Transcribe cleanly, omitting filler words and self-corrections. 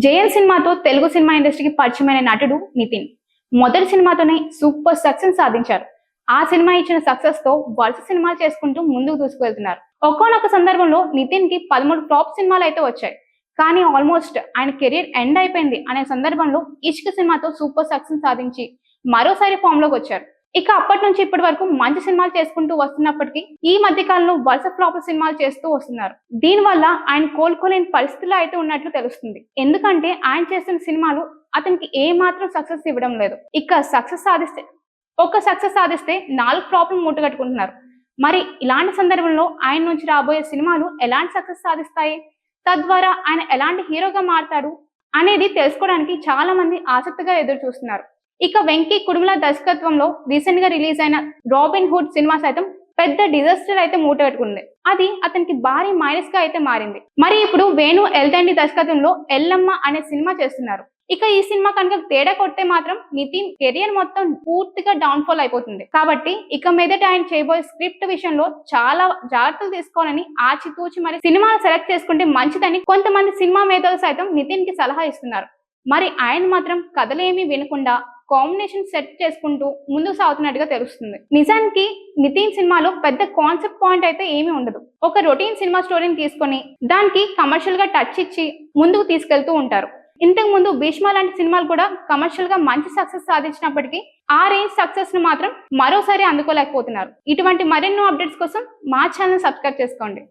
JL సినిమాతో Telugu cinema ఇండస్ట్రీకి పరిచయమైన నటుడు నితిన్ మొదటి సినిమాతోనే సూపర్ సక్సెస్ సాధించారు. ఆ సినిమా ఇచ్చిన సక్సెస్ తో వరుస సినిమాలు చేసుకుంటూ ముందుకు దూసుకువెళ్తున్నారు. ఒక్కొక్క సందర్భంలో నితిన్ కి 13 ఫ్లాప్ సినిమాలు అయితే వచ్చాయి. కానీ ఆల్మోస్ట్ ఆయన కెరీర్ ఎండ్ అయిపోయింది అనే సందర్భంలో ఇష్క్ సినిమాతో సూపర్ సక్సెస్ సాధించి మరోసారి ఫామ్ లోకి వచ్చారు. ఇక అప్పటి నుంచి ఇప్పటి వరకు మంచి సినిమాలు చేసుకుంటూ వస్తున్నప్పటికీ ఈ మధ్య కాలంలో వరుస ఫ్లాప్ సినిమాలు చేస్తూ వస్తున్నారు. దీని వల్ల ఆయన కోలుకోలేని పరిస్థితుల్లో అయితే ఉన్నట్లు తెలుస్తుంది. ఎందుకంటే ఆయన చేస్తున్న సినిమాలు అతనికి ఏ మాత్రం సక్సెస్ ఇవ్వడం లేదు. ఇక సక్సెస్ సాధిస్తే 4 ఫ్లాప్లు మూటగట్టుకుంటున్నారు. మరి ఇలాంటి సందర్భంలో ఆయన నుంచి రాబోయే సినిమాలు ఎలాంటి సక్సెస్ సాధిస్తాయి, తద్వారా ఆయన ఎలాంటి హీరోగా మారతాడు అనేది తెలుసుకోవడానికి చాలా మంది ఆసక్తిగా ఎదురు చూస్తున్నారు. ఇక వెంకీ కుడుముల దర్శకత్వంలో రీసెంట్ గా రిలీజ్ అయిన రాబిన్ హుడ్ సినిమా సైతం పెద్ద డిజాస్టర్ అయితే మూటగట్టుకుంది. అది అతనికి భారీ మైనస్ గా అయితే మారింది. మరి ఇప్పుడు వేణు ఎల్దండి దర్శకత్వంలో ఎల్లమ్మ అనే సినిమా చేస్తున్నారు. ఇక ఈ సినిమా కనుక తేడా కొడితే మాత్రం నితిన్ కెరియర్ మొత్తం పూర్తిగా డౌన్ ఫాల్ అయిపోతుంది. కాబట్టి ఇక మీదట ఆయన చేయబోయే స్క్రిప్ట్ విషయంలో చాలా జాగ్రత్తలు తీసుకోవాలని ఆచితూచి మరి సినిమాలు సెలెక్ట్ చేసుకుంటే మంచిదని కొంతమంది సినిమా మేధావులు సైతం నితిన్ కి సలహా ఇస్తున్నారు. మరి ఆయన మాత్రం కథలేమీ వినకుండా కాంబినేషన్ సెట్ చేసుకుంటూ ముందుకు సాగుతున్నట్టుగా తెలుస్తుంది. నిజానికి నితిన్ సినిమాలో పెద్ద కాన్సెప్ట్ పాయింట్ అయితే ఏమీ ఉండదు. ఒక రొటీన్ సినిమా స్టోరీని తీసుకొని దానికి కమర్షియల్ గా టచ్ ఇచ్చి ముందుకు తీసుకెళ్తూ ఉంటారు. ఇంతకు ముందు భీష్మ లాంటి సినిమాలు కూడా కమర్షియల్ గా మంచి సక్సెస్ సాధించినప్పటికీ ఆ రేంజ్ సక్సెస్ ను మాత్రం మరోసారి అందుకోలేకపోతున్నారు. ఇటువంటి మరెన్నో అప్డేట్స్ కోసం మా ఛానల్ సబ్స్క్రైబ్ చేసుకోండి.